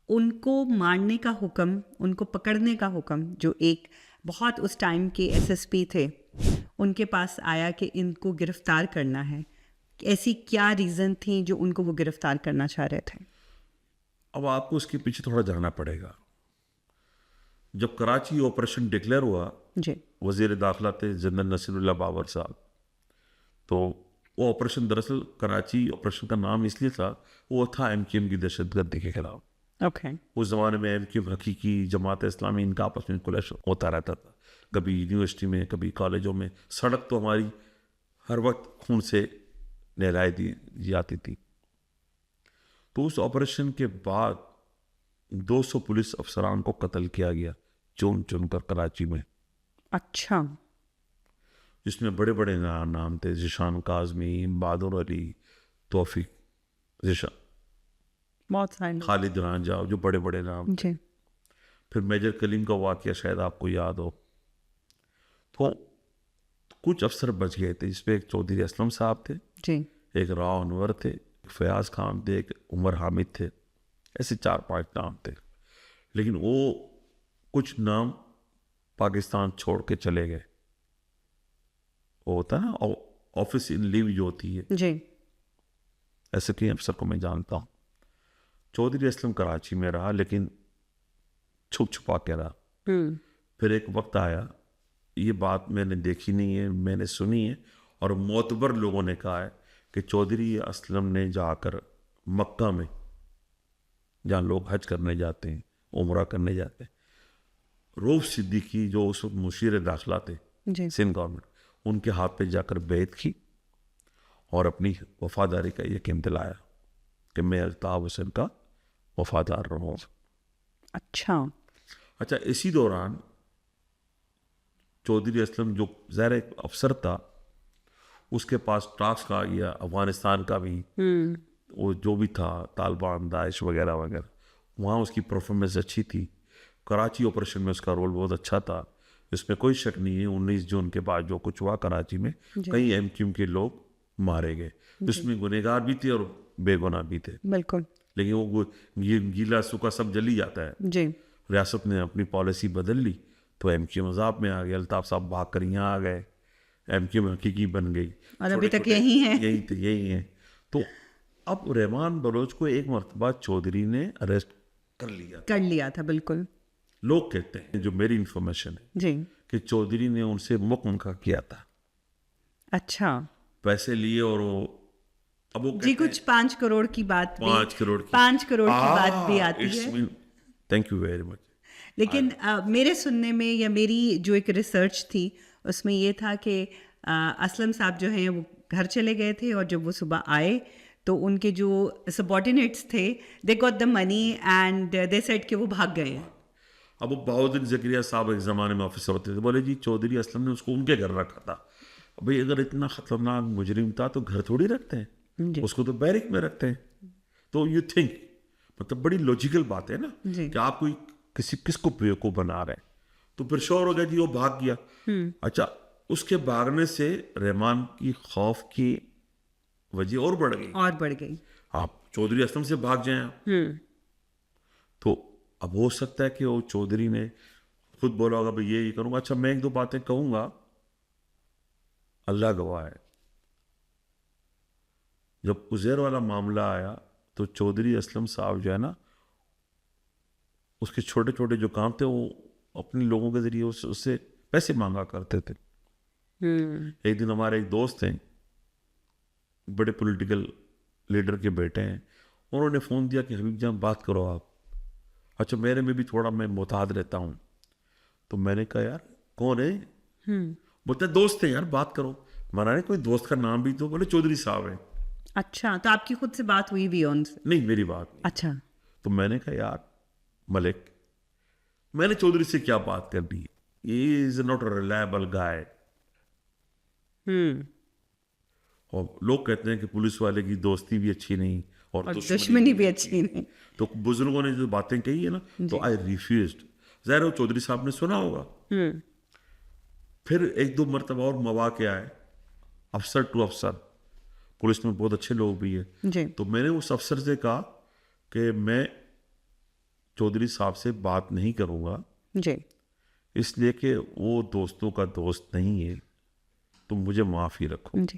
उनको मारने का हुक्म, उनको पकड़ने का हुक्म, जो एक बहुत उस टाइम के एसएसपी थे उनके पास आया कि इनको गिरफ्तार करना है, ऐसी क्या रीज़न थी जो उनको वो गिरफ्तार करना चाह रहे थे? अब आपको उसके पीछे थोड़ा जाना पड़ेगा। जब कराची ऑपरेशन डिक्लेयर हुआ, जी। वजीर दाखिला थे जनरल नसीरुल्लाह बाबर साहब। तो वो ऑपरेशन, दरअसल कराची ऑपरेशन का नाम इसलिए था, वो था एमक्यूएम की दहशतगर्दी के खिलाफ। ओके। उस ज़माने में एमक्यूएम, हकीकी जमात इस्लामी, इनका आपस में क्लैश होता रहता था, कभी यूनिवर्सिटी में, कभी कॉलेजों में। सड़क तो हमारी हर वक्त खून से नहलाई दी जाती थी। तो उस ऑपरेशन के बाद 200 पुलिस अफसरान को कत्ल किया गया, चुन चुन कर कराची में, अच्छा। जिसमें बड़े बड़े नाम थे, जिशान काजमी, बहादुर अली, तौफीक, जिशा, बहुत सारे लोग। खालिद रांझा, जो बड़े बड़े नाम थे। जी। फिर मेजर कलीम का वाक़या शायद आपको याद हो। तो कुछ अफसर बच गए थे, जिसमें एक चौधरी असलम साहब थे, जी। एक राव अनवर थे, एक फयाज खान थे, एक उमर हामिद थे। ऐसे 4-5 नाम थे। लेकिन वो कुछ नाम पाकिस्तान छोड़ के चले गए। वो होता है ना ऑफिस इन लीव जो होती है, जी। ऐसे कई अफसर को मैं जानता हूँ। चौधरी असलम कराची में रहा, लेकिन छुप छुपा के रहा। फिर एक वक्त आया, ये बात मैंने देखी नहीं है, मैंने सुनी है, और मोतबर लोगों ने कहा है कि चौधरी असलम ने जाकर मक्का में, जहाँ लोग हज करने जाते हैं, उम्रा करने जाते हैं, रऊफ सिद्दीकी जो उस वक्त मुशीर दाखिला थे जी। सिंध गवर्नमेंट, उनके हाथ पे जाकर बैत की और अपनी वफादारी का यकीन दिलाया कि मैं अल्ताफ़ हुसैन का वफादार रहूँ। अच्छा। अच्छा, इसी दौरान चौधरी असलम, जो ज़ाहिर एक अफसर था, उसके पास टास्क आ गया अफ़गानिस्तान का भी, वो जो भी था, तालिबान, दाइश वगैरह वगैरह। वहाँ उसकी परफॉर्मेंस अच्छी थी। कराची ऑपरेशन में उसका रोल बहुत अच्छा था, इसमें कोई शक नहीं है। 19 जून के बाद जो कुछ हुआ कराची में, जी। कई एमक्यूएम के लोग मारे गए। जी। इसमें गुनहगार भी थे और बेगुनाह भी थे। बिल्कुल। लेकिन वो गीला सूखा सब जल ही जाता है। जी। रियासत ने अपनी पॉलिसी बदल ली, तो एमक्यूएम अजाब में आ गया। अल्ताफ़ साहब भाग कर यहाँ आ गए, एमक्यूएम हकीकी बन गई। और अभी छोटे तक छोटे यही है। यही हैं। तो अब रहमान बलोच को एक मरतबा चौधरी ने अरेस्ट कर लिया था। कर लिया था, बिल्कुल। लोग कहते हैं, जो मेरी इंफॉर्मेशन है, जी। कि चौधरी ने उनसे मुकमका किया था, अच्छा। पैसे लिए, और वो, अब वो जी, कहते हैं कुछ 5 करोड़ की बात भी, 5 करोड़ की। 5 करोड़ की बात भी आती इट्स है। Mean, thank you very much. लेकिन मेरे सुनने में, या मेरी जो एक रिसर्च थी उसमें ये था कि असलम साहब जो हैं वो घर चले गए थे, और जब वो सुबह आए तो उनके जो सबॉर्डिनेट्स थे, they got the money and they said कि वो भाग गए हैं। अब वो बहाउद्दीन ज़करिया साहब एक ज़माने में ऑफिसर होते थे, बोले जी चौधरी असलम ने उसको उनके घर रखा था। भाई अगर इतना ख़तरनाक मुजरिम था तो घर थोड़ी रखते हैं, जी। उसको तो बैरिक में रखते हैं। तो यू थिंक, मतलब बड़ी लॉजिकल बात है ना, जी। कि आप कोई किसको बेवकूफ़ बना रहे हैं। तो फिर शोर हो गया जी, वो भाग गया। अच्छा, उसके भागने से रहमान की खौफ की वजह और बढ़ गई। और बढ़ गई। आप चौधरी असलम से भाग जाएं आप, तो अब हो सकता है कि वो चौधरी ने खुद बोला होगा, भाई ये करूँगा। अच्छा, मैं एक दो बातें कहूँगा, अल्लाह गवाह है। जब उज़ैर वाला मामला आया, तो चौधरी असलम साहब जो है ना, उसके छोटे छोटे जो काम थे, वो अपने लोगों के ज़रिए उससे पैसे मांगा करते थे। एक दिन हमारे एक दोस्त हैं, बड़े पॉलिटिकल लीडर के बेटे हैं, उन्होंने फ़ोन दिया कि हबीब जान बात करो आप। अच्छा, मेरे में भी थोड़ा मैं मोहताद रहता हूँ, तो मैंने कहा यार कौन है? बोलते दोस्त है यार, बात करो। मैंने कोई दोस्त का नाम भी तो, बोले चौधरी साहब है। अच्छा, तो आपकी खुद से बात हुई भी उनसे? नहीं, मेरी बात नहीं। अच्छा। तो मैंने कहा यार मलिक, मैंने चौधरी से क्या बात करनी है, he is not a reliable guy. और लोग कहते हैं कि पुलिस वाले की दोस्ती भी अच्छी नहीं और और दुश्मनी दुश्मनी भी भी अच्छी अच्छी नहीं। नहीं। तो बुजुर्गों ने जो बातें कही है ना, तो जी। आई रिफ्यूज्ड। ज़ाहिर है वो चौधरी साहब ने सुना होगा। फिर एक दो मरतबा और मौके आए, अफसर टू अफसर, पुलिस में बहुत अच्छे लोग भी हैं। जी। तो मैंने उस अफसर से कहा कि मैं चौधरी साहब से बात नहीं करूँगा, जी इसलिए कि वो दोस्तों का दोस्त नहीं है, तुम मुझे माफ़ी रखो। जी